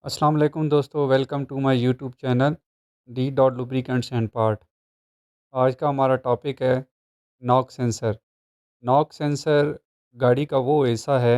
अस्सलाम वालेकुम दोस्तों, welcome to my YouTube channel D dot lubricants and part. आज का हमारा टॉपिक है नॉक सेंसर। नॉक सेंसर गाड़ी का वो हिस्सा है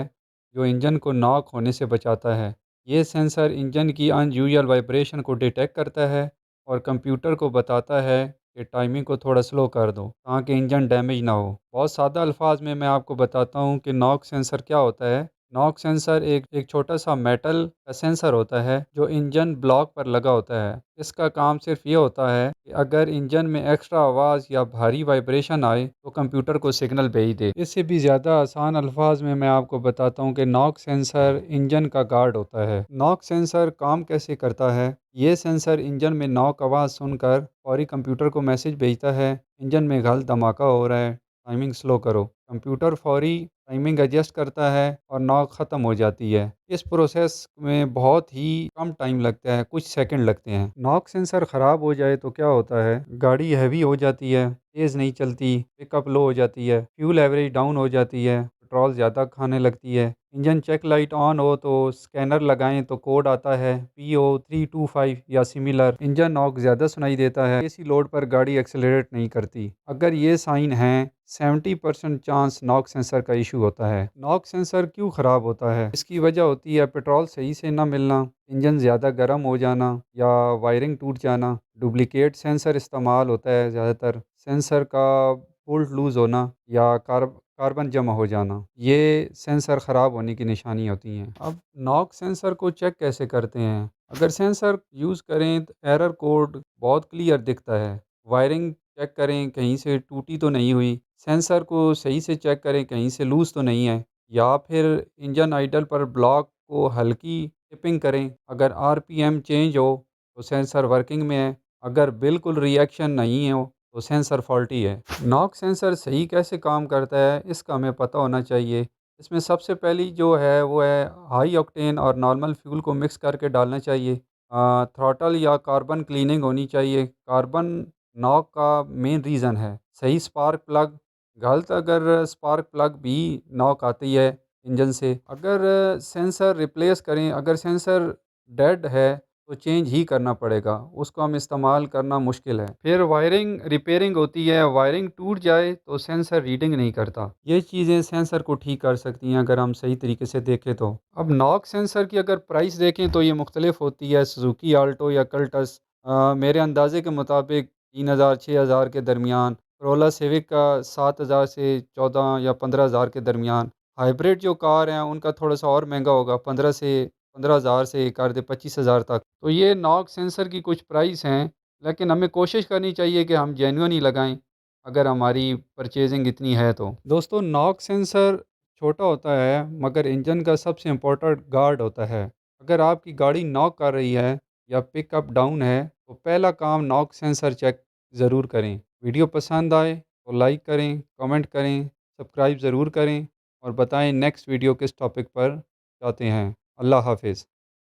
जो इंजन को नॉक होने से बचाता है। ये सेंसर इंजन की अनयूजुअल वाइब्रेशन को डिटेक्ट करता है और कंप्यूटर को बताता है कि टाइमिंग को थोड़ा स्लो कर दो ताकि इंजन डैमेज ना हो। बहुत सादा अल्फाज में मैं आपको बताता हूँ कि नॉक सेंसर क्या होता है। नॉक सेंसर एक छोटा सा मेटल का सेंसर होता है जो इंजन ब्लॉक पर लगा होता है। इसका काम सिर्फ ये होता है कि अगर इंजन में एक्स्ट्रा आवाज़ या भारी वाइब्रेशन आए तो कंप्यूटर को सिग्नल भेज दे। इससे भी ज़्यादा आसान अल्फाज में मैं आपको बताता हूँ कि नॉक सेंसर इंजन का गार्ड होता है। नॉक सेंसर काम कैसे करता है। ये सेंसर इंजन में नॉक आवाज़ सुनकर फौरी कंप्यूटर को मैसेज भेजता है, इंजन में गलत धमाका हो रहा है, टाइमिंग स्लो करो। कंप्यूटर फौरी टाइमिंग एडजस्ट करता है और नॉक ख़त्म हो जाती है। इस प्रोसेस में बहुत ही कम टाइम लगता है, कुछ सेकंड लगते हैं। नॉक सेंसर ख़राब हो जाए तो क्या होता है, गाड़ी हैवी हो जाती है, तेज़ नहीं चलती, पिकअप लो हो जाती है, फ्यूल एवरेज डाउन हो जाती है, पेट्रोल ज़्यादा खाने लगती है। इंजन चेक लाइट ऑन हो तो स्कैनर लगाएं तो कोड आता है PO325 या सिमिलर। इंजन नॉक ज़्यादा सुनाई देता है, एसी लोड पर गाड़ी एक्सेलरेट नहीं करती। अगर ये साइन हैं 70% चांस नॉक सेंसर का इशू होता है। नॉक सेंसर क्यों ख़राब होता है, इसकी वजह होती है पेट्रोल सही से ना मिलना, इंजन ज़्यादा गर्म हो जाना या वायरिंग टूट जाना। डुप्लीकेट सेंसर इस्तेमाल होता है ज़्यादातर, सेंसर का बोल्ट लूज़ होना या कार्बन जमा हो जाना, ये सेंसर ख़राब होने की निशानी होती हैं। अब नॉक सेंसर को चेक कैसे करते हैं। अगर सेंसर यूज़ करें तो एरर कोड बहुत क्लियर दिखता है। वायरिंग चेक करें कहीं से टूटी तो नहीं हुई, सेंसर को सही से चेक करें कहीं से लूज़ तो नहीं है, या फिर इंजन आइडल पर ब्लॉक को हल्की टिपिंग करें। अगर RPM चेंज हो तो सेंसर वर्किंग में है, अगर बिल्कुल रिएक्शन नहीं हो तो सेंसर फॉल्टी है। नॉक सेंसर सही कैसे काम करता है इसका हमें पता होना चाहिए। इसमें सबसे पहली जो है वो है हाई ऑक्टेन और नॉर्मल फ्यूल को मिक्स करके डालना चाहिए। थ्रॉटल या कार्बन क्लीनिंग होनी चाहिए। कार्बन नॉक का मेन रीज़न है। सही स्पार्क प्लग, गलत अगर स्पार्क प्लग भी नॉक आती है इंजन से। अगर सेंसर रिप्लेस करें, अगर सेंसर डेड है तो चेंज ही करना पड़ेगा, उसको हम इस्तेमाल करना मुश्किल है। फिर वायरिंग रिपेयरिंग होती है, वायरिंग टूट जाए तो सेंसर रीडिंग नहीं करता। ये चीज़ें सेंसर को ठीक कर सकती हैं अगर हम सही तरीके से देखें तो। अब नॉक सेंसर की अगर प्राइस देखें तो ये मुख्तलिफ होती है, सुजुकी आल्टो या कल्टस। मेरे अंदाजे के मुताबिक 3,000 6,000 के दरमियान, करोला सिविक का 7,000 से 14 या 15,000 के दरमियान। हाइब्रिड जो कार हैं उनका थोड़ा सा और महंगा होगा, 15,000 से कर दे 25,000 तक। तो ये नॉक सेंसर की कुछ प्राइस हैं, लेकिन हमें कोशिश करनी चाहिए कि हम जेन्युइन ही लगाएं अगर हमारी परचेजिंग इतनी है तो। दोस्तों, नॉक सेंसर छोटा होता है मगर इंजन का सबसे इम्पोर्टेंट गार्ड होता है। अगर आपकी गाड़ी नॉक कर रही है या पिकअप डाउन है तो पहला काम नॉक सेंसर चेक ज़रूर करें। वीडियो पसंद आए तो लाइक करें, कमेंट करें, सब्सक्राइब ज़रूर करें और बताएं नेक्स्ट वीडियो किस टॉपिक पर चाहते हैं। अल्लाह हाफिज़।